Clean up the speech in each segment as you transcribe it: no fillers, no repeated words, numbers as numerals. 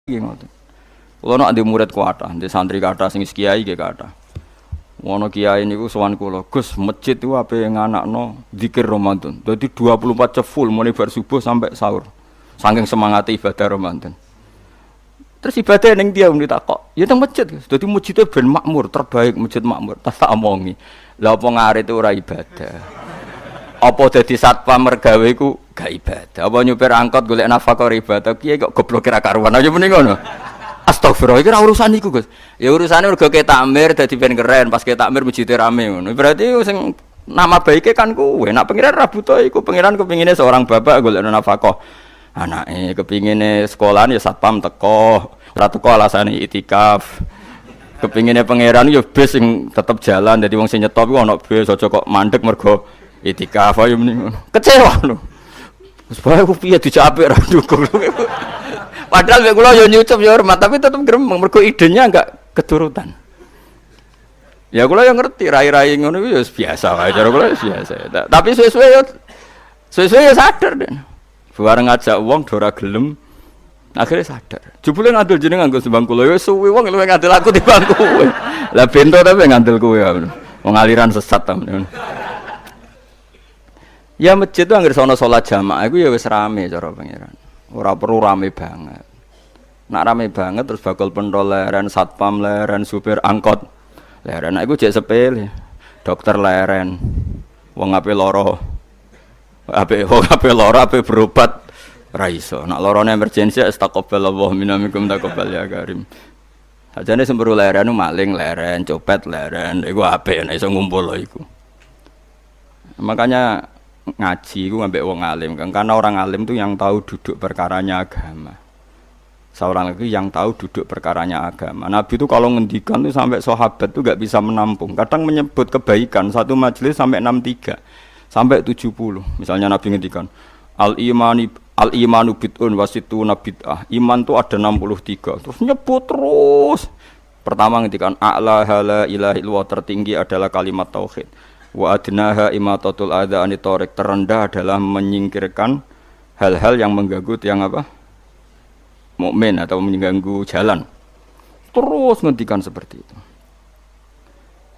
Nggih ngoten. Kula nek ndek murid kathah, ndek santri kathah sing kiai nggih kathah. Ono kiai niku sowan kula, Gus, masjid itu ape nganakno zikir Ramadan. Dadi 24 jam full mulai bar subuh sampai sahur. Saking semangate ibadah Ramadan. Terus ibadah ning dia muni takok, ya teng masjid. Dadi masjidnya ben makmur, terbaik masjid makmur. Tas tak omongi. Lah apa ngarit itu ora ibadah. Apa dadi satpam mergawe iku gak ibadah. Apa nyupir angkot golek nafkah ibadah. Kiye kok goblok kira karuan aja muni ngono. Astagfirullah, iki ora urusan iku, Gus. Ya urusane mergo ke takmir dadi ben keren, pas ke takmir masjid rame ngono. Berarti sing nama baike kan kuwe. Nek pengiran ra butuh iku, pengiran kepingine seorang bapak golek nafkah. Anake kepingine sekolahan ya satpam teko, ora teko alasane itikaf. Kepingine pangeran ya bis sing tetep jalan, dadi wong sing nyetop iku ana bis aja kok mandek mergo itikaf ayo mending. Kecewa lho. Wis bae ku piye dicapik ra dukung. Padahal mek kula yo nyucup yo hormat, tapi tetep gremeng mergo idenya enggak keturutan. Ya kula yo ngerti rai-rai ngono iku yo biasa wae, cara kula biasa. Tapi suwe-suwe yo sadar den. Bareng ngajak wong do ora gelem, akhirnya sadar. Jebule ngandel jeneng nganggo sembang kula yo suwi wong luwih ngandel aku timbang kowe. Lah bento tapi ngandel kowe. Wong aliran sesat ta. Ya masjid itu anggere sono salat jamaah iku ya wis rame cara pangeran. Ora perlu rame banget. Nak rame banget terus bakal pentol leren, satpam leren, supir angkot leren. Nah iku jek sepele. Dokter leren. Wong ape lara. Ape lara ape berobat ra iso. Nak larane emergensi astagfirullah minamikum taqabbal ya karim. Sajane semburu leren maling leren, copet leren. Iku ape nek iso ngumpul iku. Makanya ngaji itu ngambil wong alim kan, karena orang alim itu yang tahu duduk perkaranya agama. Seorang lagi yang tahu duduk perkaranya agama. Nabi itu kalau ngendikan itu sampai sahabat itu gak bisa menampung. Kadang menyebut kebaikan satu majelis sampai 63 sampai 70. Misalnya Nabi ngendikan al imanu bid'un wasituna bid'ah. Iman itu ada 63. Terus nyebut terus. Pertama ngendikan a'la la ilaha illallah, tertinggi adalah kalimat tauhid. Wa adnaha imatatul adza anit thariq, terendah adalah menyingkirkan hal-hal yang mengganggu tiang apa? Mukmin atau mengganggu jalan. Terus ngendikan seperti itu.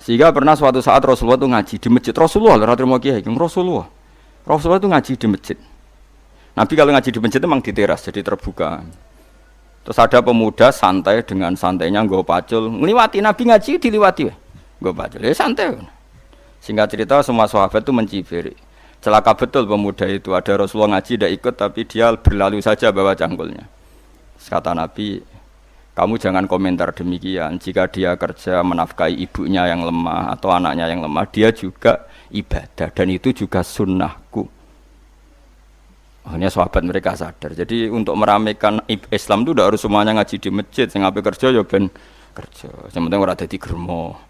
Sehingga pernah suatu saat Rasulullah itu ngaji di masjid. Rasulullah itu ngaji di masjid. Nabi kalau ngaji di masjid itu memang di teras, jadi terbuka. Terus ada pemuda santai dengan santainya nggo pacul, ngliwati Nabi ngaji diliwati wae. Nggo pacul. Ya santai. Singkat cerita semua sahabat itu mencibir. Celaka betul pemuda itu. Ada Rasulullah ngaji tidak ikut tapi dia berlalu saja bawa cangkulnya. Kata Nabi, kamu jangan komentar demikian. Jika dia kerja menafkahi ibunya yang lemah atau anaknya yang lemah, dia juga ibadah dan itu juga sunnahku. Akhirnya sahabat mereka sadar. Jadi untuk meramaikan Islam itu tidak harus semuanya ngaji di masjid. Sing ape kerja ya ben kerja. Yang penting ora dadi germo.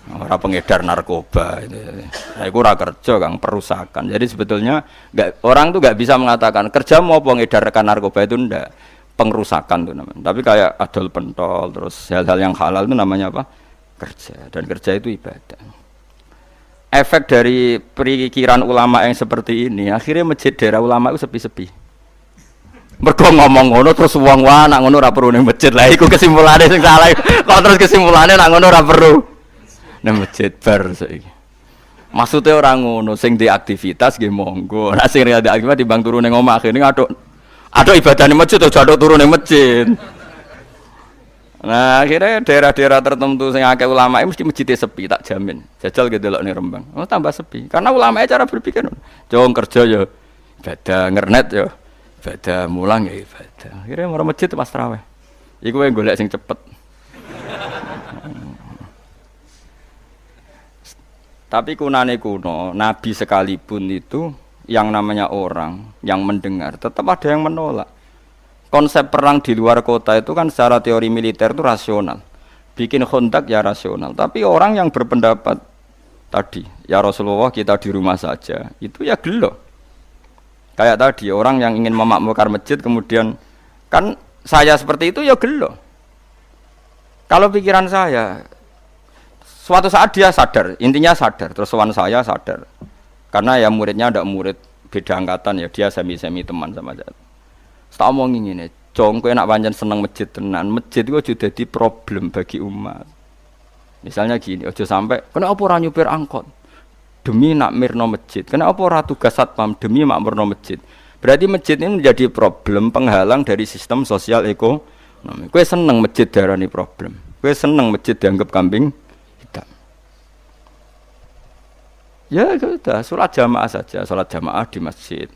Orang pengedar narkoba, nah, itu ora kerja kang perusakan. Jadi sebetulnya orang tuh nggak bisa mengatakan kerja mau pengedarkan narkoba itu ndak, pengrusakan tuh namanya. Tapi kayak adol pentol, terus hal-hal yang halal itu namanya apa? Kerja. Dan kerja itu ibadah. Efek dari pikiran ulama yang seperti ini, akhirnya masjid daerah ulama itu sepi-sepi. Mergo ngomong ngono terus wong wae nak ngono ora perlu ning masjid. Lah iku kesimpulane sing salah. Kok terus kesimpulane nak ngono ora perlu nang masjid bar saiki. Maksude ora ngono, sing di aktivitas nggih monggo. Nek sing ada aktivitas timbang turu ning omah akhire aduk ibadah ning masjid aja aduk turu ning masjid. Nah, akhirnya daerah-daerah tertentu sing akeh ulama mesti masjidnya sepi, tak jamin. Jajal gitu delok ning Rembang. Oh, tambah sepi. Karena ulama cara berpikir, jong kerja ya ibadah, ngernet ya ibadah, mulang ya ibadah. Akhirnya marang masjid pas tarawih. Iku wae golek sing cepet. Tapi kunane kuno, Nabi sekalipun itu yang namanya orang yang mendengar, tetap ada yang menolak. Konsep perang di luar kota itu kan secara teori militer itu rasional. Bikin kontak ya rasional. Tapi orang yang berpendapat tadi, ya Rasulullah kita di rumah saja, itu ya gelo. Kayak tadi, orang yang ingin memakmurkan masjid kemudian, kan saya seperti itu ya gelo. Kalau pikiran saya, suatu saat dia sadar, intinya sadar, terus sowan saya sadar. Karena ya muridnya ada murid beda angkatan ya, dia semi-semi teman sama saya. Tak omongin ngene, Cong kowe nak pancen seneng masjid tenan, masjid iku aja dadi problem bagi umat. Misalnya gini, aja sampai kenapa ora nyupir angkot demi nak mirno masjid, kenapa ora tugas satpam demi makmurno masjid. Berarti masjid ini menjadi problem penghalang dari sistem sosial ekonomi. Kowe seneng masjid darani problem, kowe seneng masjid dianggap kambing hitam. Ya sudah, sholat jamaah saja, sholat jamaah di masjid.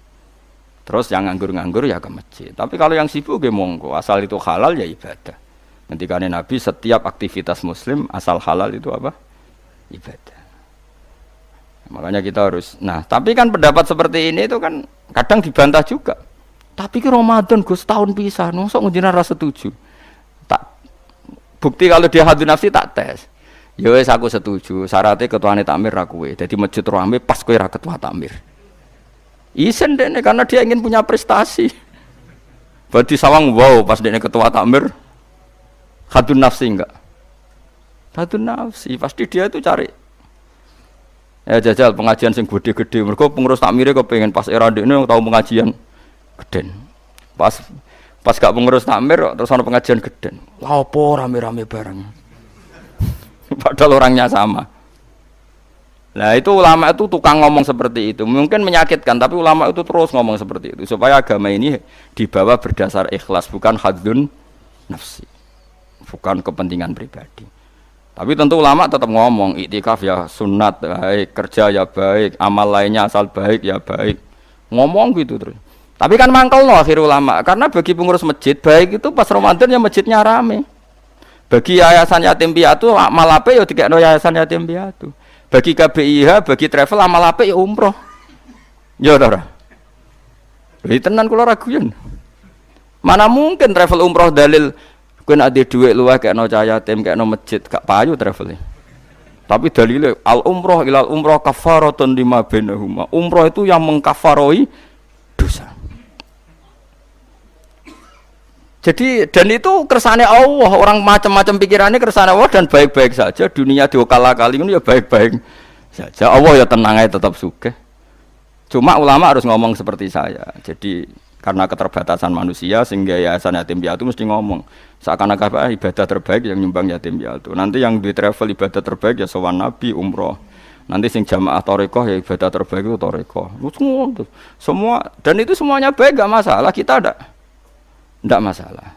Terus yang nganggur-nganggur ya ke masjid. Tapi kalau yang sibuk ya monggo, asal itu halal ya ibadah. Ketika Nabi setiap aktivitas muslim asal halal itu apa? Ibadah. Makanya kita harus. Nah, tapi kan pendapat seperti ini itu kan kadang dibantah juga. Tapi ke Ramadan Gus tahun pisah, nosok ngunjina rasa setuju. Tak bukti kalau dia hadun nafsi tak tes. Ya wis aku setuju. Syaratnya ketuane takmir ra kowe. Dadi masjid rame pas kowe ra ketua takmir. Isen dene karena dia ingin punya prestasi. Berarti sawang wow pas dene ketua takmir hadun nafsi enggak? Hadun nafsi pasti dia itu cari. Ya jajal pengajian sing gede-gede. Mergo pengurus takmire kepengin pas era ndekne tau pengajian geden. Pas gak pengurus takmir terus ana pengajian geden. Lha opo rame-rame bareng. Padahal orangnya sama. Nah itu ulama itu tukang ngomong seperti itu. Mungkin menyakitkan tapi ulama itu terus ngomong seperti itu supaya agama ini dibawa berdasar ikhlas bukan hadun nafsi. Bukan kepentingan pribadi. Tapi tentu ulama tetap ngomong iktikaf ya sunat baik, kerja ya baik, amal lainnya asal baik ya baik. Ngomong gitu terus. Tapi kan mangkel no akhir ulama karena bagi pengurus masjid baik itu pas Ramadan ya masjidnya rame. Bagi yayasan yatim piatu amal apik ya dikekno yayasan yatim piatu. Bagi KBIH, bagi travel amal apik ya umroh. Ya ora. Lha tenan kula raguyen. Mana mungkin travel umroh dalil kowe nek ada dhuwit luwih kekno cah yatim kekno masjid gak payu travel. Tapi dalile al umroh ilal umroh kafaratun lima bainahuma. Umroh itu yang mengkafaroi dosa. Jadi dan itu kersane Allah, orang macam-macam pikirannya kersane Allah dan baik-baik saja. Dunia diokal-akali ini ya baik-baik saja. Allah ya tenang aja tetap sugih. Cuma ulama harus ngomong seperti saya. Jadi karena keterbatasan manusia sehingga yayasan yatim piatu mesti ngomong seakan-akan ibadah terbaik yang nyumbang yatim piatu. Nanti yang di travel ibadah terbaik ya sowan Nabi umroh. Nanti sing jamaah tarekoh ya ibadah terbaik itu tarekoh. Semua dan itu semuanya baik gak masalah, kita tidak masalah.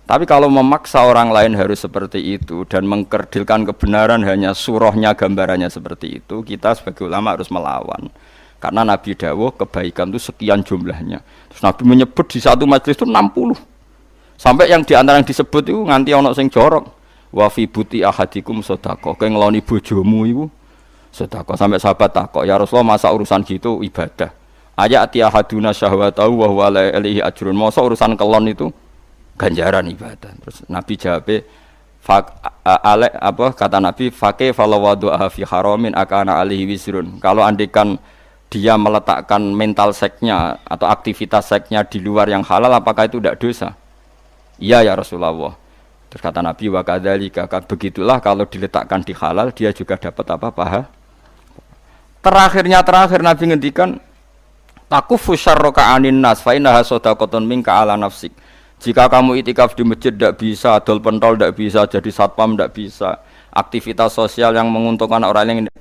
Tapi kalau memaksa orang lain harus seperti itu dan mengkerdilkan kebenaran hanya surahnya gambarannya seperti itu, kita sebagai ulama harus melawan. Karena Nabi dawuh kebaikan itu sekian jumlahnya. Terus Nabi menyebut di satu majelis itu 60. Sampai yang di antara yang disebut itu nganti ana sing jorok. Wa fi buti ahadikum sedekah. Kowe ngeloni bojomu iku sedekah. Sampai sahabat takok, "Ya Rasulullah, masa urusan gitu ibadah?" Ayati ahaduna syahwatahu wa huwa alaihi ajrun. Masa urusan kelon itu ganjaran ibadah. Terus Nabi jawab, kata Nabi, "Faqih falawadu'a fi haramin akana alaihi wisrun." Kalau andikan dia meletakkan mental seksnya atau aktivitas seksnya di luar yang halal, apakah itu tidak dosa? Iya ya Rasulullah. Terus kata Nabi, "Wa kadzalika," begitulah kalau diletakkan di halal dia juga dapat apa paha. Terakhir Nabi ngendikan, "Takufu syarraka 'anin nas fa innaha shadaqatun minka 'ala nafsik." Jika kamu itikaf di masjid tidak bisa, adol pentol tidak bisa, jadi satpam tidak bisa, aktivitas sosial yang menguntungkan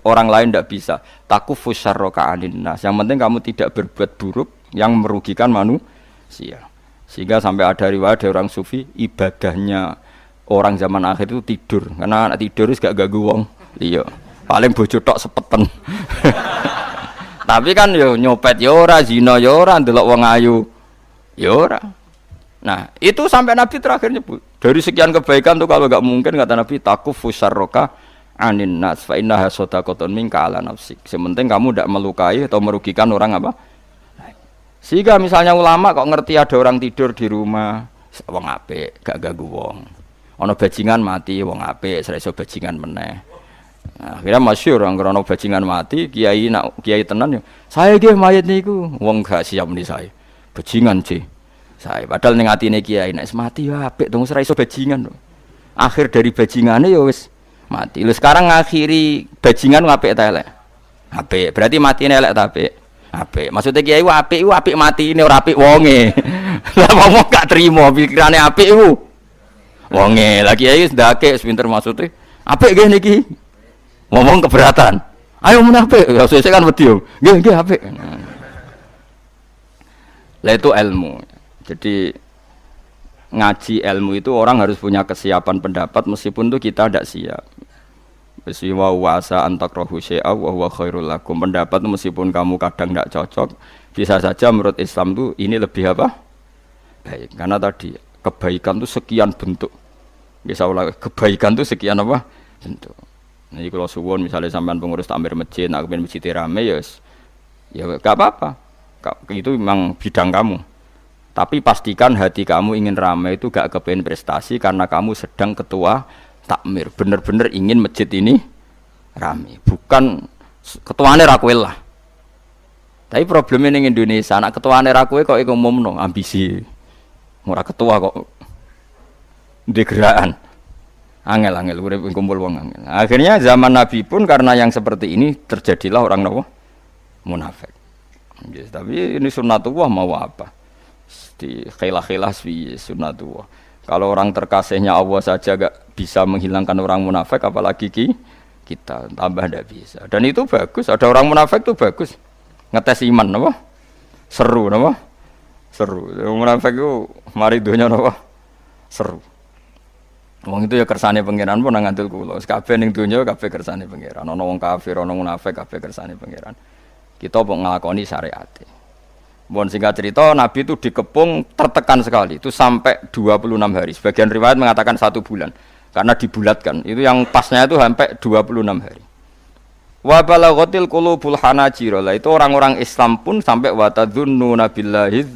orang lain tidak bisa. Takufu syarraka 'anin nas. Yang penting kamu tidak berbuat buruk yang merugikan manusia. Sehingga sampai ada riwayat dari orang sufi, ibadahnya orang zaman akhir itu tidur. Karena anak tidur itu gak ganggu wong. Iya. Paling bojo tok sepeten. Tapi kan yo nyopet yo ora, zina yo ora, ndelok wong ayu yo ora. Nah, itu sampai Nabi terakhir nyebut. Dari sekian kebaikan tuh kalau enggak mungkin kata Nabi takufu syarraka 'anin nas fa innaha shadaqatun minka 'ala nafsik. Sementing kamu tidak melukai atau merugikan orang apa? Sehingga misalnya ulama kok ngerti ada orang tidur di rumah, wong apik, gak ganggu wong. Ana bajingan mati, wong apik, ora iso bajingan meneh. Nah, akhirnya masyhur anggere ana bajingan mati, kiai tenan ya. Saya nggih mayit niku, wong gak siap muni saya. Bajingan sih. Saya padahal ning atine kiai nek mati ya apik dong ora iso bajingan. Akhir dari bajingane ya wis mati. Lho sekarang ngakhiri bajingan apik ta elek? Apik. Berarti matine elek ta apik? Apik. Maksudnya kiai apik iku apik matine ora apik wonge. Lah wong gak trimo pikirane apik iku wonge. Lah kiai wis ndake pinter maksude. Apik nggih niki. Ngomong keberatan. Ayo mun apik. Ya sesuk kan wedi yo. Nggih apik. Lah itu ilmu. Jadi ngaji ilmu itu orang harus punya kesiapan pendapat meskipun tuh kita tidak siap. Wa wasa antakrahu syai'a wa huwa khairul lakum. Pendapat meskipun kamu kadang tidak cocok, bisa saja menurut Islam tuh ini lebih apa? Baik. Karena tadi kebaikan tuh sekian bentuk. Bisa ulang kebaikan tuh sekian apa? Bentuk. Nah, kalau suwun misalnya sampean pengurus takmir masjid, nak pengen masjid rame ya enggak apa-apa. Itu memang bidang kamu. Tapi pastikan hati kamu ingin ramai itu gak kepengen prestasi karena kamu sedang ketua takmir. Bener-bener ingin masjid ini ramai. Bukan ketuane ra kowe lah. Tapi problemnya ning Indonesia, anak ketuane ra kowe kok ngomongno ambisi. Ora ketua kok degraan. Angel urip kumpul wong angel. Akhirnya zaman Nabi pun karena yang seperti ini terjadilah orang nawa munafik. Yes, tapi ini sunnatullah mau apa? Di khilah-khilah sunnatullah. Kalau orang terkasihnya Allah saja gak bisa menghilangkan orang munafik, apalagi kita tambah tidak bisa. Dan itu bagus. Ada orang munafik itu bagus. Ngetes iman, apa? Seru, apa? Seru. Munafik itu mari dunya, apa? Seru. Wong itu ya kersane pangeran pun ngantul kula. Kabeh ning donya kabeh kersane pangeran. Ana wong kafir, ana munafik kabeh kersane pangeran. Kita kok nglakoni syariate. Bon singkat cerita, Nabi itu dikepung tertekan sekali, itu sampai 26 hari. Sebagian riwayat mengatakan 1 bulan, karena dibulatkan. Itu yang pasnya itu sampai 26 hari. Wa balaghatil qulubul hanajir. Itu orang-orang Islam pun sampai wa tadzunnuna billahi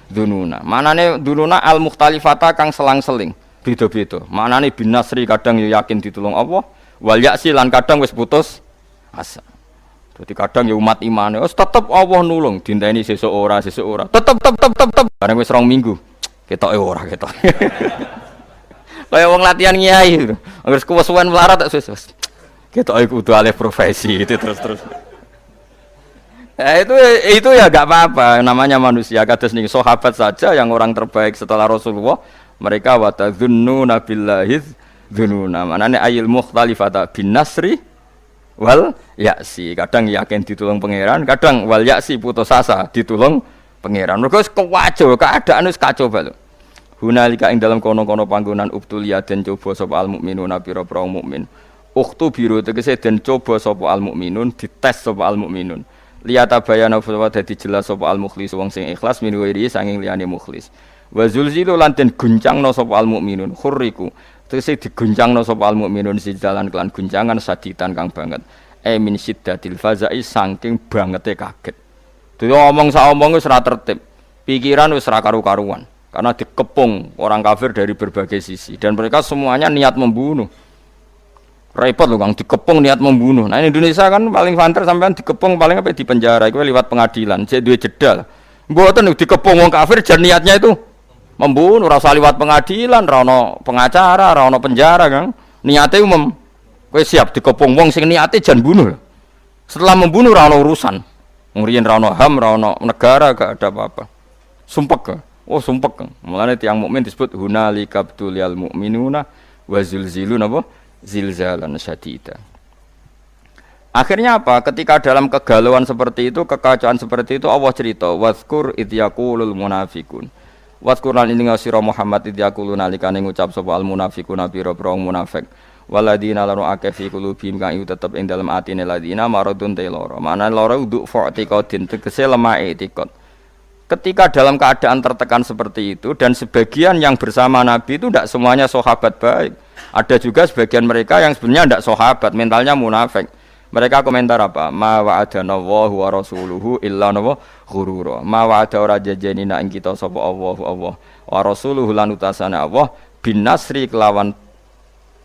dzununa. Manane dzununa al mukhtalifata kang selang-seling, beda-beda. Manane bin nasri kadang yo yakin ditulung Allah, wal ya'si lan kadang wis putus asa. Jadi kadang ya umat imane, tetep Allah nulung, dinteni sesuk ora, tetep. Bareng wis 2 minggu, ketoke ora ketok. Kaya wong latihan kiai, anggere kuwesuwen melarat tak wis. Ketoke kudu alih profesi itu terus. Nah, itu ya enggak apa-apa, namanya manusia. Kados ning sahabat saja yang orang terbaik setelah Rasulullah, mereka wa tazunnuna billahi dzununa. Manane ayil mukhtalifata bin nasri wal yaksi, kadang yakin ditulung pangeran, kadang wal yaksi putus asa ditulung pangeran. Mergo wis kacau, keadaan wis kacau bae. Hunalika ing dalam kono-kono panggonan ubtuliya den coba sapa al mukminuna pira-pira mukmin. Ukhtu biru tegese den coba sapa al mukminun, dites sapa al mukminun. Liyata bayana fa dadi jelas sapa al mukhlis wong sing ikhlas min wiri sanging liyane mukhlis. Wa zulzilu lan den guncangno sapa al mukminun khurriku. Tegese diguncangno sapa al mukminun sidalan kelan guncangan saditan kang banget. Min siddatil fazai saking bangete kaget. Dadi omong sak omong wis ora tertib. Pikiran wis ora karu-karuan karena dikepung orang kafir dari berbagai sisi dan mereka semuanya niat membunuh. Repot lho Kang, dikepung niat membunuh. Nah, Indonesia kan paling banter sampean dikepung paling apa di penjara iku liwat pengadilan. Cek duwe jeda. Mboten dikepung wong kafir jan niatnya itu membunuh, ora usah liwat pengadilan, ora ono pengacara, ora ono penjara, Kang. Niate umum. Kowe siap dikepung wong sing niate jan bunuh. Setelah membunuh ora ono urusan. Ngriyen ora ono HAM, ora ono negara, gak ada apa-apa. Sumpek. Oh, sumpek. Mulane tiyang mukmin disebut hunalikabtul mu'minuna wa zulzilun apa? Zilzalan syadida. Akhirnya apa? Ketika dalam kegalauan seperti itu, kekacauan seperti itu, Allah cerita, wazkur idyaqulul munafiqun. Wazkur lan ing sira Muhammad idyaqulun nalikane ngucap sapa al munafiquna pira-pira munafik. Waladina lanu akeh fi qulubihim kang iku tetep ing dalem atine ladina maradun te lara. Mana lara uduk fa'tiqadin tegese lemah etikad. Ketika dalam keadaan tertekan seperti itu dan sebagian yang bersama Nabi itu tidak semuanya sahabat baik. Ada juga sebagian mereka yang sebenarnya tidak sahabat, mentalnya munafik. Mereka komentar apa? Ma wa'adana Allahu wa rasuluhu illa ghurura. Ma wa'ada ora jajanina ing kita sapa Allah wa rasuluhu lan utasane Allah bin nasri kelawan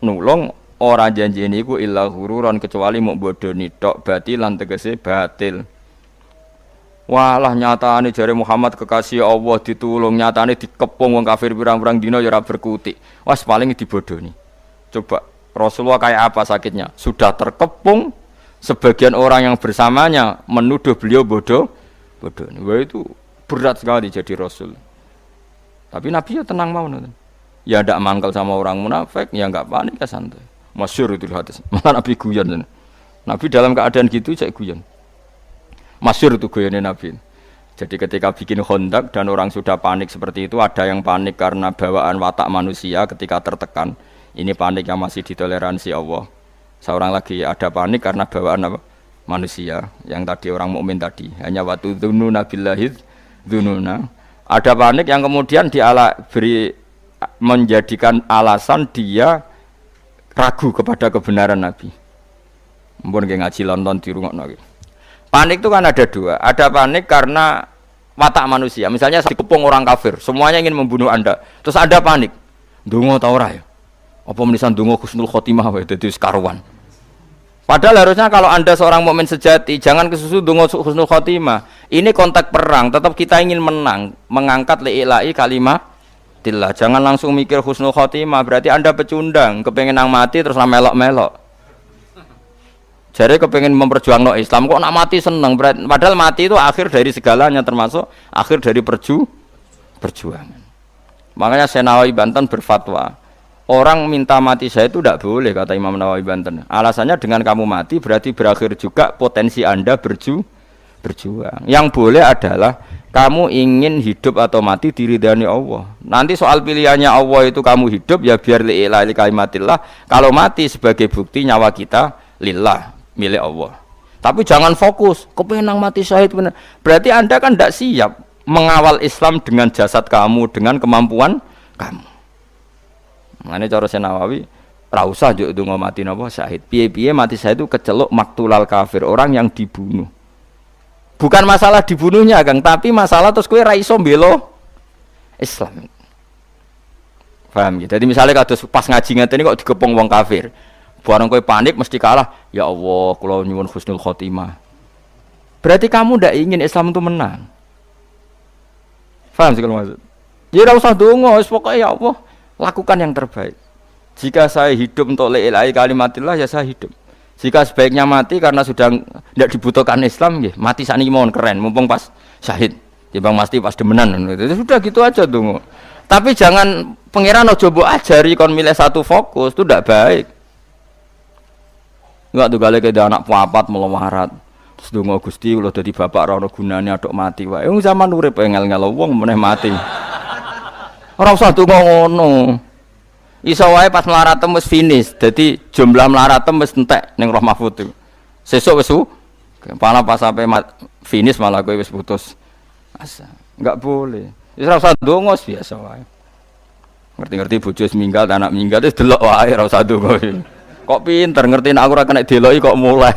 nulung ora janjeni iku illa ghururan kecuali muk bodoni tok batilan tegese batil. Walah nyatane jare Muhammad kekasih Allah ditulung, nyatane dikepung wong kafir pirang-pirang dina ya ora berkutik. Wes paling dibodoni. Coba Rasulullah kayak apa sakitnya? Sudah terkepung, sebagian orang yang bersamanya menuduh beliau bodoh, Bodoh. Wah itu berat sekali jadi rasul. Tapi Nabi ya tenang mau nonton. Ya tidak mangkal sama orang munafik, ya enggak panik ya santai. Masyhur itu hadis. Malah Nabi guyon. Nabi dalam keadaan gitu cek guyon. Masyhur itu guyonnya Nabi. Jadi ketika bikin Khandaq dan orang sudah panik seperti itu, ada yang panik karena bawaan watak manusia ketika tertekan. Ini panik yang masih ditoleransi Allah. Seorang lagi ada panik karena bawaan apa? Manusia yang tadi orang mukmin tadi. Hanya waktu dzununa billahi dzununa. Ada panik yang kemudian beri menjadikan alasan dia ragu kepada kebenaran Nabi. Mumpun nggih ngaji London di rungokno iki. Panik itu kan ada dua. Ada panik karena watak manusia. Misalnya dikepung orang kafir, semuanya ingin membunuh Anda. Terus Anda panik. Ndonga ta ora ya? Apa menisan ndonga husnul khotimah wae dadi sekaruan. Padahal harusnya kalau Anda seorang mukmin sejati, jangan kesusu ndonga husnul khotimah. Ini konteks perang, tetap kita ingin menang, mengangkat li'ilai kalimatillah. Jangan langsung mikir husnul khotimah, berarti Anda pecundang, kepengen nang mati terus melok-melok. Jadi kepengen memperjuangkan Islam kok nak mati seneng, padahal mati itu akhir dari segalanya, termasuk akhir dari perjuangan. Makanya Senawawi Banten berfatwa, orang minta mati saya itu tidak boleh, kata Imam Nawawi Banten. Alasannya dengan kamu mati berarti berakhir juga potensi Anda berjuang. Yang boleh adalah kamu ingin hidup atau mati diridhani Allah. Nanti soal pilihannya Allah itu kamu hidup ya biar li'ilai kalimatillah. Kalau mati sebagai bukti nyawa kita lillah, milik Allah. Tapi jangan fokus kepengen mati syahid benar. Berarti Anda kan tidak siap mengawal Islam dengan jasad kamu, dengan kemampuan kamu. Mane cara Senawawi ra usah njuk ndonga mati napa syahid. Piye-piye mati syahid itu keceluk maktulal kafir, orang yang dibunuh. Bukan masalah dibunuhnya Kang, tapi masalah terus kowe ra iso mbela Islam. Paham gitu. Jadi misalnya kados pas ngaji ngene kok digepung wong kafir. Barang kowe panik mesti kalah. Ya Allah, kula nyuwun husnul khotimah. Berarti kamu ndak ingin Islam itu menang. Paham sih kalau maksud? Ya ora usah donga, wis pokoke ya Allah, lakukan yang terbaik. Jika saya hidup untuk li'ilai kalimatillah ya saya hidup. Jika sebaiknya mati karena sudah tidak dibutuhkan Islam, ya mati sakniki mawon keren, mumpung pas syahid. Timbang mati pas demenan. Itu sudah gitu aja donga. Tapi jangan pangeran ojo mbok ajari kon milih satu fokus, itu tidak baik. Enggak tuh gale ke anak papat melawarat. Terus donga Gusti kula dadi bapak ora ono gunane atok mati wae. Wong zaman urip ngel-ngel wong meneh mati. Ora usah donga ngono. Iso wae pas mlaratem wis finish. Dadi jumlah mlaratem wis entek ning Roh Mahfud itu. Sesuk wis kepala pas sampai finish malah kowe wis putus asa. Enggak boleh. Wis ora usah donga biasa wae. Ngerti-ngerti bojo seminggal anak minggat wis delok wae ora usah donga. Kok pinter ngerti nek aku ora kena deloki kok mulai.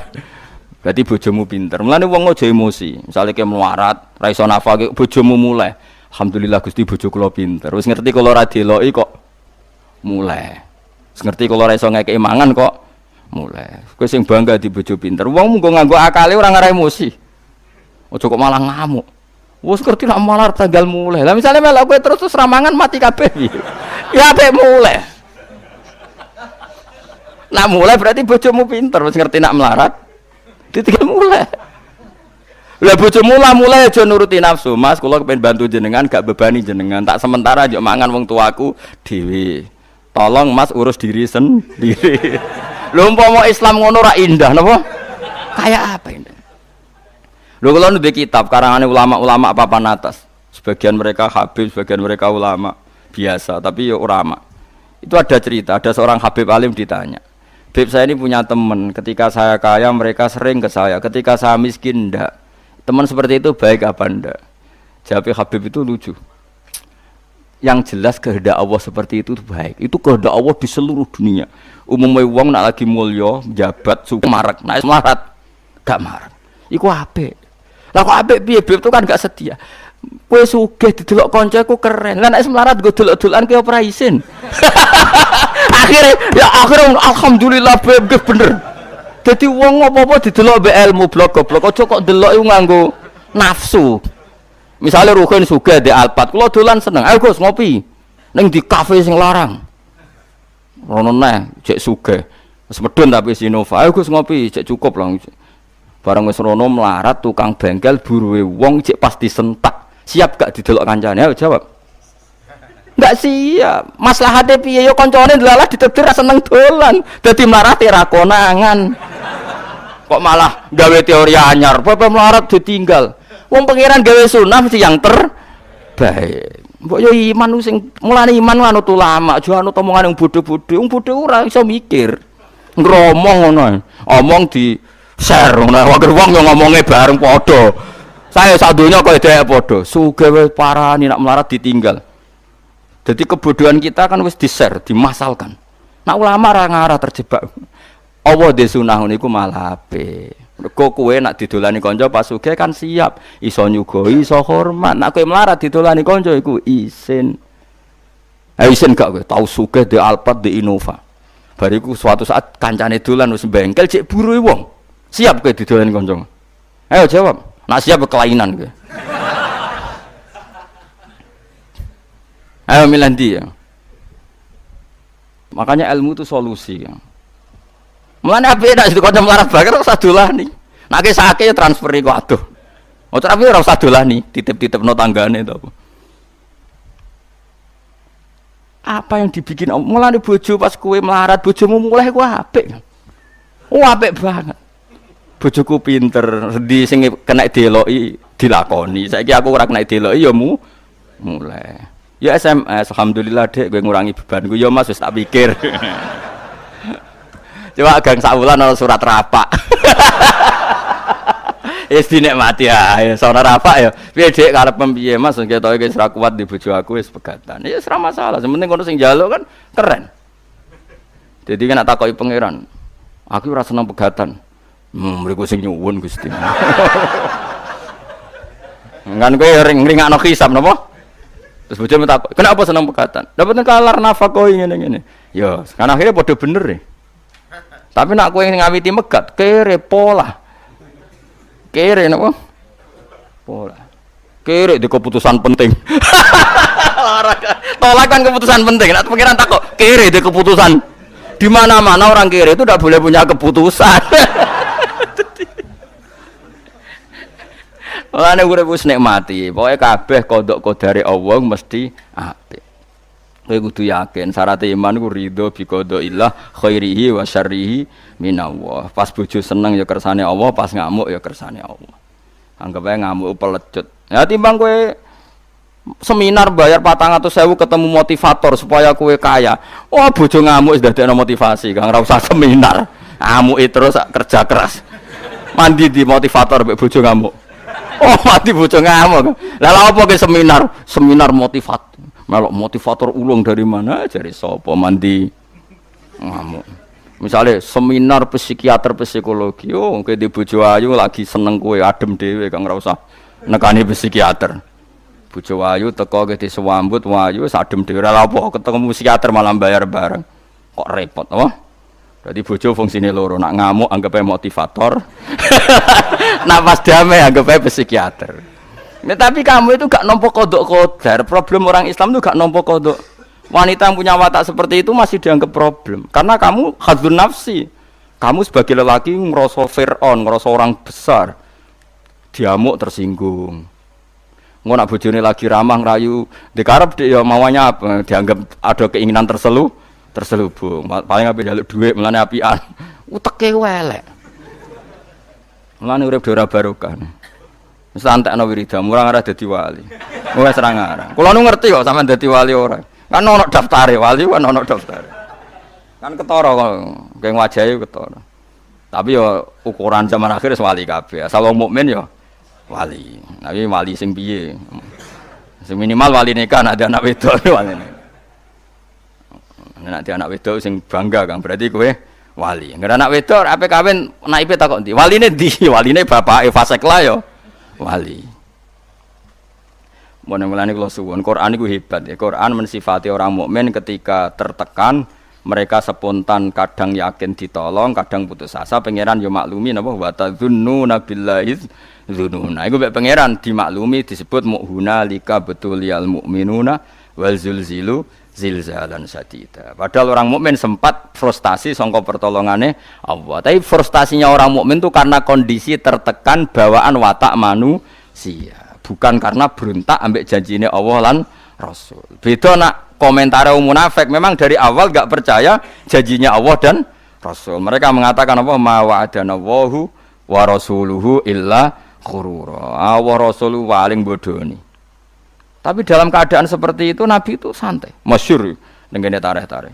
Berarti bojomu pinter. Mulane wong aja emosi. Misale ke melarat, ra iso nafal bojomu mulai. Alhamdulillah Gusti bojo kula pinter. Wis ngerti kula ora deloki kok mulai. Wis ngerti kula ora iso ngekeki mangan kok mulai. Kowe sing bangga di bojo pinter. Wong mung nganggo akale ora ngara emosi. Aja kok malah ngamuk. Wis ngerti nek malah tanggal mulai. Lah misale melok kowe terus ramangan mati kabeh. Ya apik mulai. Nak mulai berarti bojomu pinter, wis ngerti nak melarat. Ditinggal mulai. Lah bojomu mulai aja nuruti nafsu. Mas, kula kepengin bantu jenengan gak bebani jenengan. Tak sementara aja mangan wong tuaku dhewe. Tolong Mas urus diri sendiri. Lho umpama Islam ngono ra indah napa? Kayak apa indah? Lho kula nulis kitab karangane ulama-ulama papan atas. Sebagian mereka habib, sebagian mereka ulama biasa, tapi ya ulama. Itu ada cerita, ada seorang habib alim ditanya. Beb saya ini punya teman, ketika saya kaya mereka sering ke saya, ketika saya miskin enggak. Teman seperti itu baik apa enggak? Jawab Habib itu lucu. Yang jelas kehendak Allah seperti itu baik. Itu kehendak Allah di seluruh dunia. Umumnya wong nak lagi mulya, jabat, suku marak, nak semarat, gak marak. Iku apik. Lah kok apik piye Beb itu kan gak setia. Kowe sugih didelok kancaku keren. Lah nek semarat go delok-delokan ki ora isin. Akhirnya alhamdulillah Beb bener. Dadi wong apa-apa didelok mbek ilmu blok-blok aja kok delok iku nganggo nafsu. Misale Ruhin sugih di Alphard, kula dolan seneng. Ayo Gus ngopi ning di kafe sing larang. Rono neh cek sugih. Wis medun tapi Sinova. Ayo Gus ngopi cek cukup lah. Bareng wis rono melarat tukang bengkel buruwe wong cek pasti sentak. Siap gak didelok kancane? Ayo jawab. Enggak siap. Maslahate piye yo kancane delalah ditetir seneng dolan. Dadi melarat ra konangan. Kok malah gawe teori anyar, apa melarat ditinggal. Wong pangeran gawe sunah mesti yang terbaik. Mbok yo iman sing mulane iman anut ulama, aja anut omongan yang bodho-bodho. Wong bodho ora iso mikir. Ngromong ngono. Omong di share ngono. Wong yo ngomongnya bareng padha. Saya sadonya kok dhek padha. Sugih wis parani nak melarat ditinggal. Jadi kebodohan kita kan wis di-share, dimasalkan. Nak ulama ra ngarah terjebak. Allah de sunah niku malah apik. Mergo kowe nak didolani kanca pas sugih kan siap, iso nyugoi, iso hormat. Nak kowe melarat didolani kanca iku isin. Isin gak kowe tau sugih de Alphard de Innova. Bariku suatu saat kancane dolan wis bengkel cek buruhe wong. Siap kowe didolani kanca. Ayo jawab. Nak siap kelainan kowe. Ayo milih ndi ya. Makanya ilmu itu solusi ya. Mulane apik nek kanca melarat bakar ora usah dolani. Nek sakake ya transferi kok aduh. Ora tapi ora usah dolani, titip-titipno tanggane to apa. Apa yang dibikin mulane bojo pas kowe melarat bojomu mulai ku apik. Oh apik banget. Bojoku pinter, di sing kena deloki dilakoni. Saiki aku ora kena deloki ya mulai. Ya SMS, alhamdulillah dek gue ngurangi bebanku. Ya Mas wis tak pikir. Coba gang sakwulan ana surat rapak. Wis dinikmati ae, surat rapak ya. Piye Dik karep piye Mas ketoke wis ra kuat di bojo aku wis pegatan. Ya wis ra masalah, sementing kono sing njaluk kan keren. Jadi kan tak takoki pangeran. Aku ora seneng pegatan. Mriku sing nyuwun Gusti. Ngan kowe ring-ringakno hisab napa? Terus bojomu takok, "Kenapa seneng pegatan?" Dapat kalar nafkah ngene-ngene. Ya, kan akhirnya padha bener ya. Tapi nak kowe ngawiti megat, kere pola. Kere napa? Pola. Kere di keputusan penting. Tolak kan keputusan penting. Nak pikiran takok, kere di keputusan. Di mana-mana orang kere itu tidak boleh punya keputusan. Mulane urip wis nikmati. Pokoke kabeh kodok kodare Allah mesti apik. Kowe kudu yakin syarat iman ku ridho bi qadaillah khairihi wa syarrihi minallah. Pas bojo seneng ya kersane Allah, pas ngamuk ya kersane Allah. Anggap ae ngamuk pelecut. Ya timbang kowe seminar bayar 400.000 ketemu motivator supaya kowe kaya. Wah bojo ngamuk wis dadekno motivasi, Kang ora usah seminar. Ngamuki terus kerja keras. Mandi di motivator mbek bojo ngamuk. Oh mati bojo ngamuk. Lah lha apa ke seminar? Seminar motivator. Melok motivator ulung dari mana? Jare sapa mandi ngamuk. Misalnya seminar psikiater psikologi. Oh kowe di bojo ayu lagi seneng kowe adem dhewe Kang ora usah nekani psikiater. Bojo ayu teko ke disambut wayu adem dhewe. Lah apa ketemu psikiater malah bayar bareng. Kok repot apa? Berarti bojo fungsine loro, nak ngamuk anggapnya motivator. Nak pas damai anggapnya psikiater. Nah, tapi kamu itu gak nampa kodok kodar. Problem orang Islam itu gak nampa kodok. Wanita yang punya watak seperti itu masih dianggap problem. Karena kamu hadzun nafsi. Kamu sebagai lelaki ngerasa Fir'aun, ngerasa orang besar. Diamuk tersinggung. Ngono nak bojone lagi ramah ngerayu, dikarep dia maunya apa? Dianggap ada keinginan terselubung. Paling ape njaluk dhuwit mulane apian. Uteke elek. Mulane urip ora barokah. Wis antekno wiridan, ora ngarah dadi wali. Wis ora ngarah. Kula nu ngerti kok sampean dadi wali ora. Kan ono daftare wali kan ono daftare. Kan ketara kok geng wajahe ketara. Tapi yo ukuran zaman akhir wis wali kabeh. Asal wong mukmin yo wali. Tapi wali sing piye? Sing minimal wali nikah ada anak wedok wali. Nek anak wedok sing bangga Kang, berarti kowe wali. Nek anak wedok ape kawin naipe takok ndi? Waline ndi? Waline bapake fasik lah ya. Wali. Mulane kula suwun, Quran iku hebat ya. Quran mensifati orang mukmin ketika tertekan, mereka spontan, kadang yakin ditolong, kadang putus asa. Pangeran yo maklumi napa wa tadzunnuna billahi dzununa. Iku mek pangeran dimaklumi disebut mu'huna lika betuliyal mu'minuna wal zulzilu zilzalan sadida. Padahal orang mukmin sempat frustasi sangka pertolongane Allah. Tapi frustasinya orang mukmin itu karena kondisi tertekan bawaan watak manusia, bukan karena berontak ambek janjine Allah lan Rasul. Beda nak komentar munafik, memang dari awal gak percaya janjinya Allah dan Rasul. Mereka mengatakan apa? Ma wa'adana Allahu wa rasuluhu illa ghurura. Wa rasuluhu paling bodoni. Tapi dalam keadaan seperti itu Nabi itu santai, masyhur dengan tarikh-tarikh.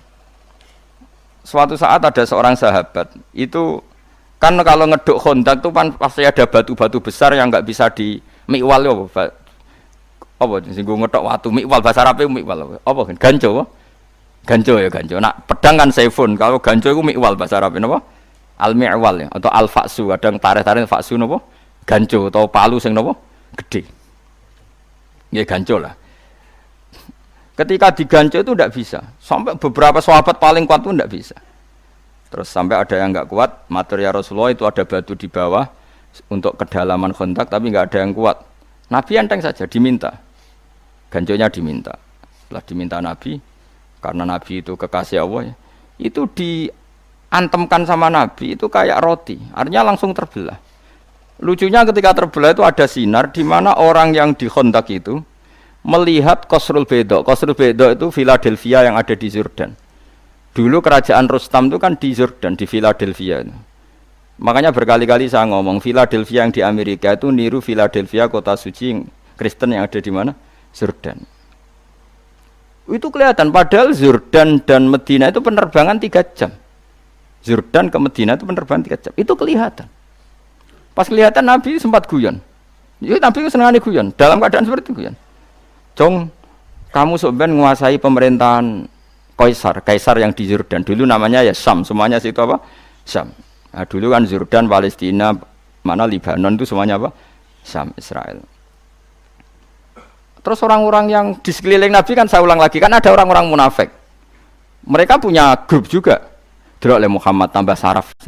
Suatu saat ada seorang sahabat, itu kan kalau ngeduk Khandaq itu kan pasti ada batu-batu besar yang enggak bisa di mikwal ya apa singgung ngedok watu mikwal bahasa Arab mikwal apa kan ganco ya ganco. Nak pedang kan saifun, kalau ganco itu mikwal bahasa Arab napa? Al mi'wal ya atau al faksu, kadang tarikh-tarikh faksu napa? Ganco atau palu sing napa? Gede. Ya ganco lah. Ketika diganco itu tidak bisa. Sampai beberapa sahabat paling kuat pun tidak bisa. Terus sampai ada yang enggak kuat, matur ya Rasulullah itu ada batu di bawah untuk kedalaman Khandaq tapi enggak ada yang kuat. Nabi enteng saja diminta. Ganconya diminta. Setelah diminta Nabi, karena Nabi itu kekasih Allah ya, itu diantemkan sama Nabi itu kayak roti. Artinya langsung terbelah. Lucunya ketika terbelah itu ada sinar di mana orang yang di Khandaq itu melihat Qasrul Bayda. Qasrul Bayda itu Philadelphia yang ada di Jordan. Dulu kerajaan Rustam itu kan di Jordan, di Philadelphia. Makanya berkali-kali saya ngomong Philadelphia yang di Amerika itu niru Philadelphia kota suci Kristen yang ada di mana? Jordan. Itu kelihatan padahal Jordan dan Medina itu penerbangan 3 jam. Jordan ke Medina itu penerbangan 3 jam. Itu kelihatan. Pas kelihatan Nabi sempat guyon. Jadi Nabi itu senangnya guyon. Dalam keadaan seperti itu guyon. Jong, kamu sebenarnya menguasai pemerintahan Kaisar yang di Jordan. Dulu namanya ya Syam. Semuanya situ apa? Syam. Nah, dulu kan Jordan, Palestina, mana Lebanon itu semuanya apa? Syam, Israel. Terus orang-orang yang di sekeliling Nabi kan saya ulang lagi. Kan ada orang-orang munafik. Mereka punya grup juga. Delok le Muhammad tambah saraf.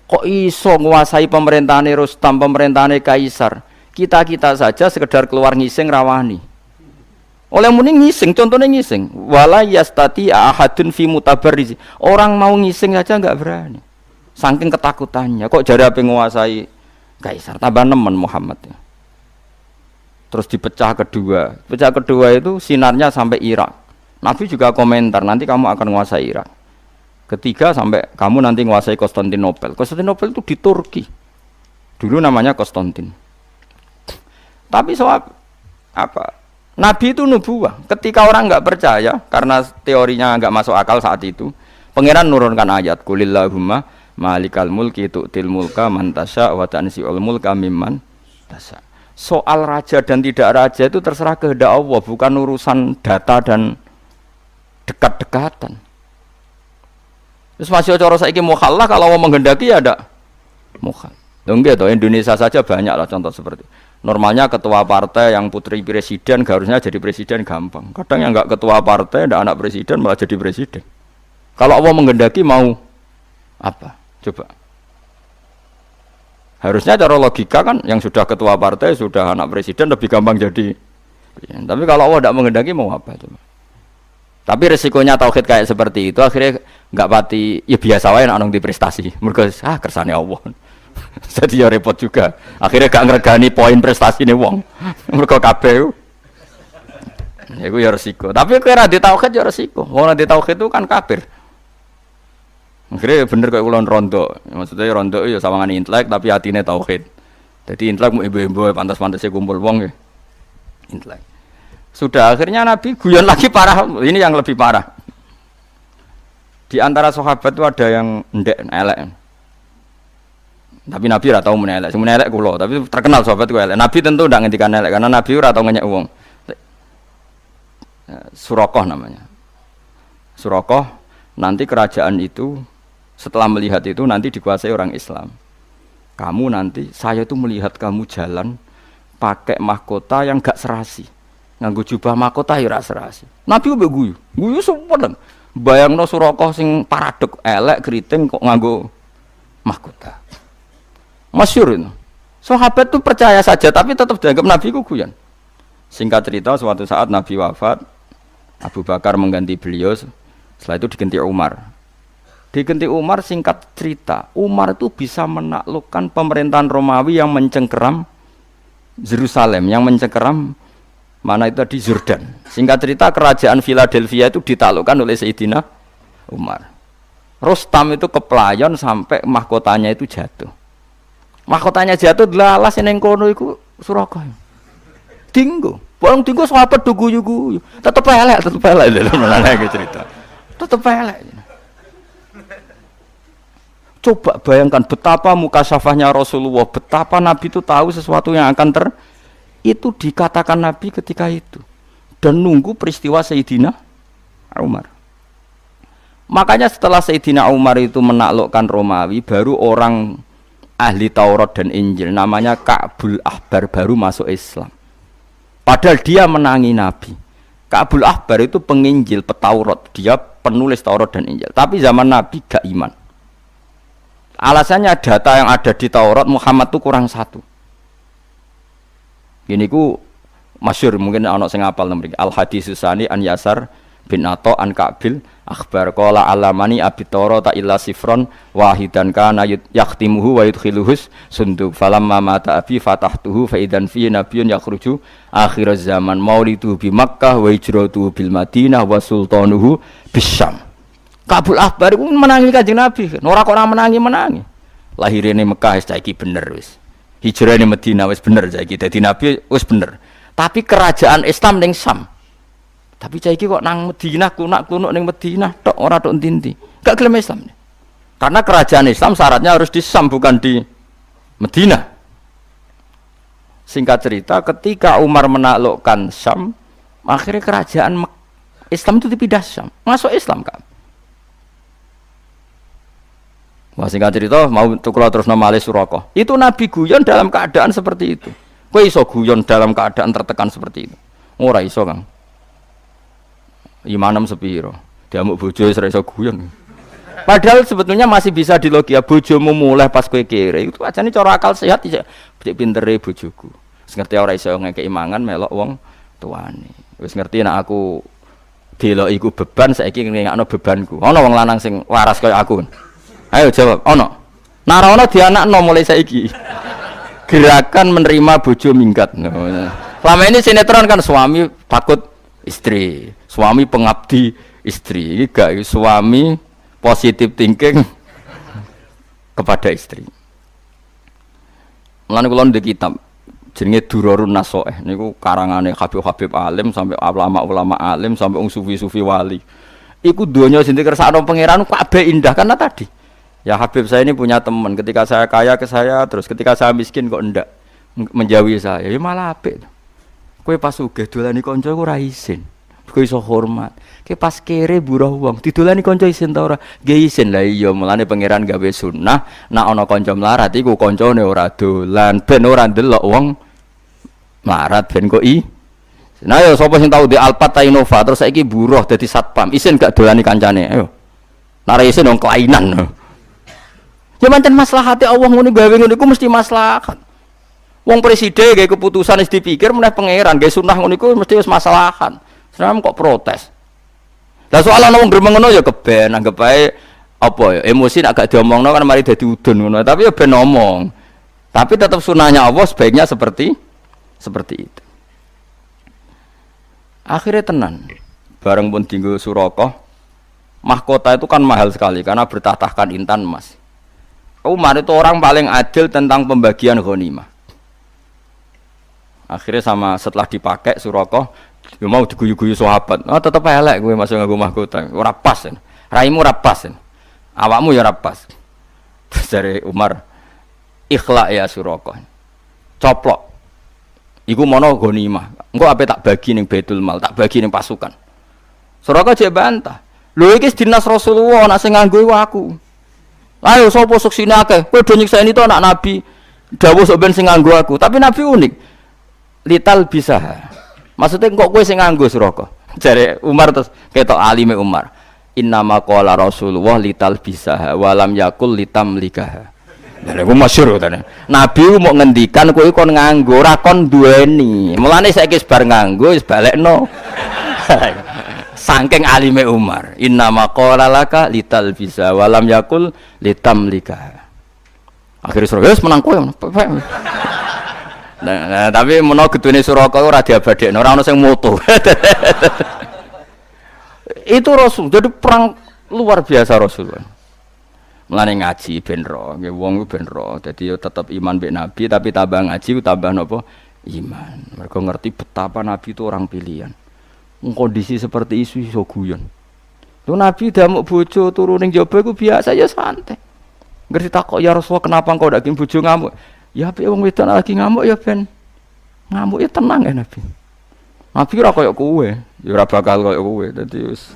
Kok iso menguasai pemerintahan Rustam, pemerintahan Kaisar? Kita saja sekedar keluar ngising rawani. Oleh muni ngising, contohnya ngising. Wala yastati ahadun fi mutabarriz. Orang mau ngising saja enggak berani. Saking ketakutannya. Kok jadi apa menguasai Kaisar? Tambah nemen Muhammad ya. Terus dipecah kedua. Pecah kedua itu sinarnya sampai Irak. Nabi juga komentar, nanti kamu akan menguasai Irak. Ketiga sampai kamu nanti menguasai Konstantinopel. Konstantinopel itu di Turki. Dulu namanya Konstantin. Tapi soal apa? Nabi itu nubuwah. Ketika orang enggak percaya karena teorinya enggak masuk akal saat itu, Pangeran nurunkan ayat Qulillahumma malikal mulki tu'til mulka man tasya wa tanzi'ul mulka mimman tasya. Soal raja dan tidak raja itu terserah kehendak Allah, bukan urusan data dan dekat-dekatan. Terus masih cara saiki mukhallah kalau mau menghendaki ya ada mukhal. Enggak toh Indonesia saja banyak lah contoh seperti. Normalnya ketua partai yang putri presiden harusnya jadi presiden gampang. Kadang yang enggak ketua partai, enggak anak presiden malah jadi presiden. Kalau Allah menghendaki mau apa? Coba. Harusnya cara logika kan yang sudah ketua partai, sudah anak presiden lebih gampang jadi. Tapi kalau Allah tidak menghendaki mau apa coba? Tapi resikonya tauhid kayak seperti itu akhirnya enggak pati ya biasa wae nek di prestasi. Mergo kersane Allah. Jadi ya repot juga. Akhirnya gak ngregani poin prestasine wong. Mergo kabeh iku ya resiko. Tapi kira di tauhid ya resiko. Wong di tauhid itu kan kafir. Akhirnya bener kayak ulun rondo. Maksudnya rondo ya sawangan intelek tapi hatine tauhid. Jadi intelek mau ibu-ibu pantas-pantasnya kumpul wong ya. Intelek. Sudah akhirnya Nabi guyon lagi parah. Ini yang lebih parah. Di antara sahabat itu ada yang ndek elek. Tapi Nabi ora tau menelek. Sing menelek kula, tapi terkenal sahabat ku elek. Nabi tentu ndak ngendikan elek karena Nabi ora tau ngenyek wong. Surakoh namanya. Surakoh nanti kerajaan itu setelah melihat itu nanti dikuasai orang Islam. Kamu nanti saya itu melihat kamu jalan pakai mahkota yang gak serasi. Nganggo jubah mahkota ya ora serasi. Nabi mbek guyu. Guyu sepeden. Bayangno Surakoh sing paradok elek keriting kok nganggo mahkota. Masyhur itu. Sahabat itu percaya saja tapi tetap dianggap Nabi ku guyon. Singkat cerita suatu saat Nabi wafat, Abu Bakar mengganti beliau, setelah itu diganti Umar. Diganti Umar, singkat cerita, Umar itu bisa menaklukkan pemerintahan Romawi yang mencengkeram Yerusalem, yang mencengkeram mana itu di Jordan. Singkat cerita, kerajaan Philadelphia itu ditaklukkan oleh Sayyidina Umar. Rostam itu keplayon sampai mahkotanya itu jatuh. Mahkotanya jatuh delalas yang kono itu Surakarta. Tinggu, bolong tinggu sahabat tuh guyu-guyu. Tetep elek dalam nanya cerita. Tetep elek. Coba bayangkan betapa mukasyafahnya Rasulullah, betapa Nabi itu tahu sesuatu yang akan itu dikatakan Nabi ketika itu dan nunggu peristiwa Sayyidina Umar. Makanya setelah Sayyidina Umar itu menaklukkan Romawi, baru orang ahli Taurat dan Injil namanya Ka'bul Ahbar baru masuk Islam. Padahal dia menangi Nabi. Ka'bul Ahbar itu penginjil, petaurat, dia penulis Taurat dan Injil. Tapi zaman Nabi gak iman. Alasannya data yang ada di Taurat Muhammad itu kurang satu. Gini ku masyhur mungkin anak sing hafal mriki. Al hadis Susani an Yasar bin Ato an Ka'bil akhbar qala alamani abi Taurat illa sifron wahidan kana yaqtimuhu wa yudkhiluhus sunduk falamma mata abi fatahtuhu fa idan fi nabiyyun yakhruju akhir zaman maulidu bi Makkah wa hijratuhu bil Madinah wa sultanuhu bisyam. Kabul Ahbar itu menangi Kanjeng Nabi. Ora kok ora menangi. Lahirane Mekah saiki bener wis. Hijrahane Madinah wis bener saiki. Dadi Nabi wis bener. Tapi kerajaan Islam ning Syam. Tapi saiki kok nang Madinah kunak-kunuk ning Madinah tok ora tok ndi-ndi. Gak gelem Islam. Karena kerajaan Islam syaratnya harus di Syam bukan di Madinah. Singkat cerita, ketika Umar menaklukkan Syam, akhirnya kerajaan Islam itu dipindah Syam. Masuk Islam kan. Wah, singkat cerita mau tukula terus nama Ali Surakarta. Itu Nabi guyon dalam keadaan seperti itu. Kowe iso guyon dalam keadaan tertekan seperti itu? Ora iso, Kang. Imanem sepiro? Diamuk bojo wis ora iso guyon. Padahal sebetulnya masih bisa dilogia bojomu mulai pas kowe kere. Itu ajane cara akal sehat iki pintere bojoku. Wis ngerti ora iso ngekeki mangan melok wong tuane. Wis ngerti nek aku delok iku beban saiki ngekno bebanku. Ana wong lanang sing waras kaya aku. Ayo jawab, ono. Nara ono dianakno mulai saiki. Gerakan menerima bojo minggat. Selama ini sinetron kan suami takut istri, suami pengabdi istri. Iki gak suami positive thinking kepada istri. Mulane kula ndek kitab jenenge Durarun Nasoeh niku karangane Habib-habib alim sampai ulama-ulama alim sampai sufi-sufi wali. Iku donya sing dikersakno pangeran kabeh indah karena tadi. Ya Habib saya ini punya teman, ketika saya kaya ke saya, terus ketika saya miskin kok ndak menjauhi saya, ya malah apik. Kowe pas sugih dolani kanca iku ora isin. Kowe iso hormat. Kowe pas kere buruh wong, didolani kanca isin ta ora? Nggih isin. Lah iya, mulane pangeran gawe sunah, nek ana kanca melarat iku kancane ora dolan, ben ora ndelok wong melarat ben kok Nah ya sapa sing tau di Alphard Innova terus saiki buruh dadi satpam, isin gak dolani kancane. Ayo. Nek isin wong kelainan. Ya pancen maslahate Allah ngene gawe ngono iku mesti maslahat. Wong presiden gawe keputusan wis dipikir meneh pangeran gawe sunah ngono iku mesti wis maslahat. Senam kok protes. Lah soal ana wong gremeng ngono ya keben anggap ae apa ya emosi nek gak diomongno kan mari dadi udun ngono. Tapi ya ben ngomong. Tapi tetap sunahnya Allah sebaiknya seperti itu. Akhirnya tenan. Bareng pun dienggo Surakarta. Mahkota itu kan mahal sekali karena bertahtakan intan emas. Umar itu orang paling adil tentang pembagian ghanimah. Akhirnya setelah dipakai Surakarta, dia mau diguyu-guyu sahabat. Oh tetep elek gue masuk nganggo mahkota. Ora pas. Raimu ora pas. Awakmu ya ora pas. Terus dari Umar, ikhla ya Surakarta. Coplok. Iku mono ghanimah. Engko ape tak bagi ning Baitul Mal, tak bagi ning pasukan. Surakarta jek bantah. Lho iki dinas Rasulullah nek sing nganggo iku aku. Ayo sapa suksine akeh. Kowe do nyikseni to anak Nabi. Dawuh sok ben sing nganggo aku. Tapi Nabi unik. Lital bisa. Maksudnya kok kowe sing nganggo Surakarta. Jare Umar terus ketok alime Umar. Innama qala Rasulullah lital bisa wa lam yakul litamlikah. Lha iku masyhur to. Nabi mau ngendikan kowe kon nganggo ora kon duweni. Mulane saiki bar nganggo wis balekno. Saking alime Umar, inna maqala laka lital bisa walam yakul litamlika. Akhirnya Suraka wis menang kowe. Nah, tapi menawa gedune Suraka ora diabadekno, ora ono sing moto. Itu Rasul, jadi perang luar biasa Rasul. Mulane ngaji ben ro, nggih wong ben ro. Dadi yo tetep iman mbek Nabi tapi tambah ngaji tambah napa? Iman. Mereka ngerti betapa Nabi itu orang pilihan. Kondisi seperti isu guyon. Lu Nabi damuk bojo turu ning jaba iku biasa ya santai. Ngerti takok ya Rasulullah kenapa engkau ndak bojo ngamuk? Ya apik wong wedok lagi ngamuk ya ben ngamuk ya tenang ya Nabi. Nabi ora koyo kowe, ya ora bakal koyo kowe. Dadi wis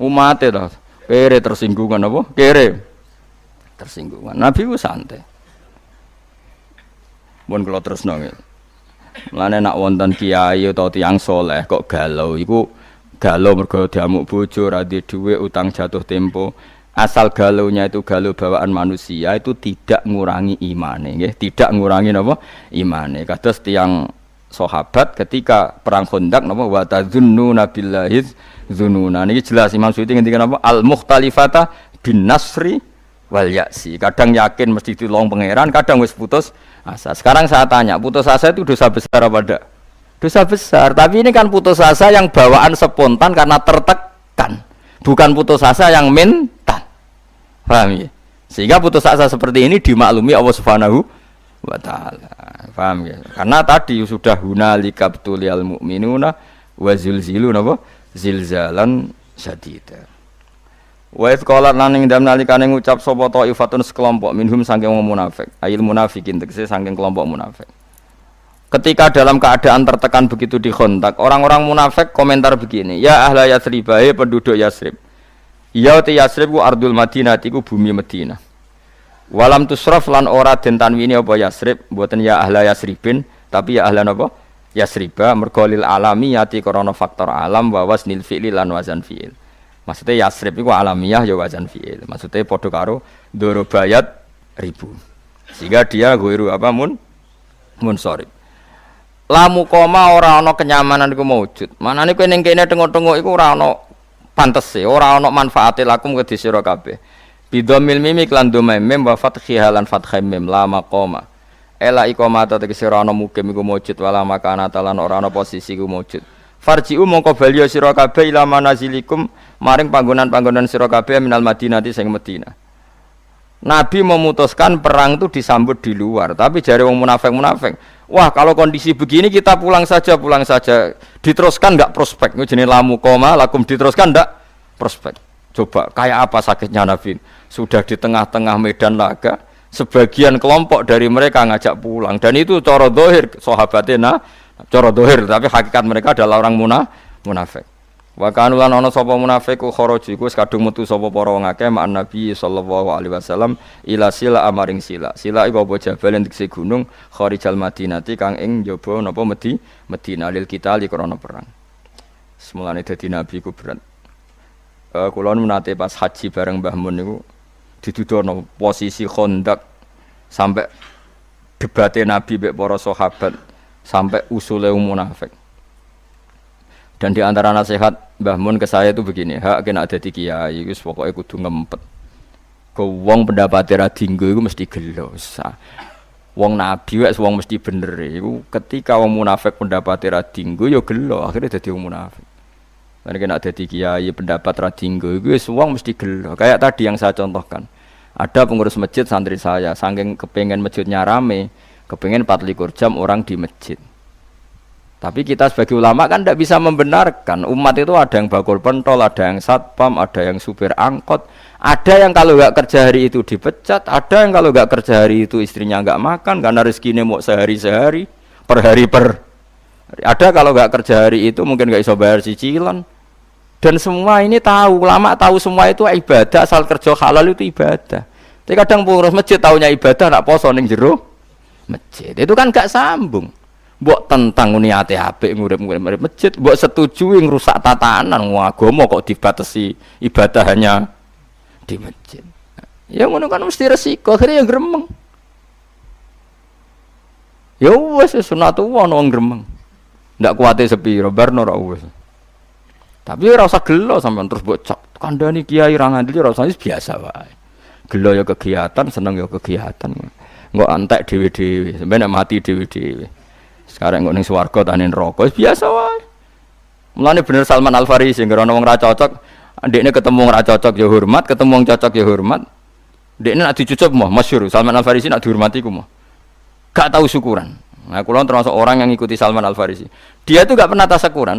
umate ta. Kere tersinggungan apa? Kere tersinggungan. Nabi ku santai. Mun kula tresno nggih. Mulane nak wonten kiai utawa tiyang saleh kok galau iku galau mergo diamuk bojo ora duwe dhuwit utang jatuh tempo. Asal galaunya itu galau bawaan manusia itu tidak ngurangi imane nggih, tidak ngurangi napa? Imane. Kados tiyang sahabat ketika perang Khandaq napa wa tazunnuna billahi dzununa. Niki jelas Imam Suyuti ngendikan apa? Al mukhtalifata bin nasri wal ya'si. Kadang yakin mesti ditolong pangeran, kadang wis putus asa. Sekarang saya tanya, putus asa itu dosa besar apa enggak? Dosa besar, tapi ini kan putus asa yang bawaan spontan karena tertekan. Bukan putus asa yang mental. Paham ya? Sehingga putus asa seperti ini dimaklumi Allah Subhanahu wa taala. Paham ya? Karena tadi sudah hunalika btuliyal mu'minuna wa zilzilu napa? Zilzalan syadida. Wa idz qala lan ing dalem nalikane ngucap sapa taifatun sekelompok minhum saking wong munafik, ayil munafikin tegese saking kelompok munafik. Ketika dalam keadaan tertekan begitu di Khandaq, orang-orang munafik komentar begini, ya ahla Yatsrib, penduduk Yatsrib. Ya te Yatsrib ku ardul Madinah iku bumi Madinah. Walam tusraf lan ora den tanwini apa Yatsrib, mboten ya ahla Yatsribin, tapi ya ahla napa? Yatsriba mergo lil alami yati krana faktor alam wa wasnil fi'li lan wazan fi'il. Maksudnya Yatsrib itu alamiah ya wazan fi'il. Maksudnya padha karo dorobayat ribu. Sehingga dia ghairu apa munsharif. Lamu koma ora ana kenyamanan iku maujud. Manane kowe ning kene tengok-tengok iku ora ana pantese, ora ana manfaate lakum kedhi sira kabeh. Bidomil mim iklan doma mim wa fathiha lan fathai mim la maqama. Ela iqamata tegese ora ana mukim iku maujud wala makana talan ora ana posisi iku maujud. Farji'u mongko bali sira kabeh ila manazilikum maring panggonan-panggonan sira kabeh minal Madinati sing Madinah. Nabi memutuskan perang itu disambut di luar, tapi jare wong munafik-munafik, wah kalau kondisi begini kita pulang saja. Diteruskan enggak prospek. Itu jenenge lamu koma lakum diteruskan enggak prospek. Coba kayak apa sakitnya Nabi? Sudah di tengah-tengah medan laga, sebagian kelompok dari mereka ngajak pulang dan itu cara zahir sahabatena cara dohir, tapi hakikat mereka adalah orang munafik. Wa kanu lan ana sapa munafik ku kharaju iku kadung metu sapa para wong akeh ma'an Nabi sallallahu alaihi wasallam ila sila amaring sila. Sila iku apa jabal tegese gunung kharijal Madinati kang ing njaba napa Madinah lil kita li krana perang. Semulane dadi Nabi ku berat. Kula nate pas haji bareng Mbah Mun niku didudono posisi Khandaq sampai debate Nabi mek para sahabat sampai usule munafik. Dan di antara nasihat Mbah Mun ke saya itu begini, hak kena dadi kiai wis pokoke kudu ngempet. Ke wong pendapate ra dinggo iku mesti gelo. Wong nabi wis wong mesti bener iku ketika wong munafik pendapate ra dinggo ya gelo, akhirnya dadi wong munafik. Lan kena dadi kiai pendapat ra dinggo iku wis wong mesti gelo. Kayak tadi yang saya contohkan. Ada pengurus masjid santri saya, saking kepengen masjidnya rame, kepengen 24 jam orang di masjid. Tapi kita sebagai ulama kan tidak bisa membenarkan. Umat itu ada yang bakul pentol, ada yang satpam, ada yang supir angkot, ada yang kalau nggak kerja hari itu dipecat, ada yang kalau nggak kerja hari itu istrinya nggak makan karena rezekinya mau sehari-sehari, per hari. Ada kalau nggak kerja hari itu mungkin nggak bisa bayar cicilan. Dan semua ini tahu, ulama tahu semua itu ibadah, asal kerja halal itu ibadah. Tapi kadang pengurus masjid tahunya ibadah, nak poso ning jero masjid. Itu kan nggak sambung. Mbok tentang niate apik ngurip-ngurip masjid, mbok setujui ngrusak tatanan agama kok dibatasi ibadah hanya di masjid. Ya ngono kan mesti resiko, akhirnya ya gremeng. Ya wis sunatullah ono gremeng. Ndak kuwate sepiro barno ra wis. Tapi ora usah gelo sampean terus mbok kandhani kiai ra ngandel ora usah biasa wae. Gelo ya kegiatan, seneng ya kegiatan. Engko entek dhewe-dhewe, sampeyan nek mati dhewe-dhewe. Sekarang engko ning swarga ta ning neraka biasa wae. Mulane bener Salman Al Farisi ngerono wong ra cocok, ndekne ketemu wong ra cocok ya hormat, ketemu wong cocok ya hormat. Ndekne nek dicucup mah masyhur Salman Al Farisi nek dihormati ku mah. Gak tahu syukuran. Nah, kula termasuk orang yang ngikuti Salman Al Farisi. Dia itu gak pernah tasakuran.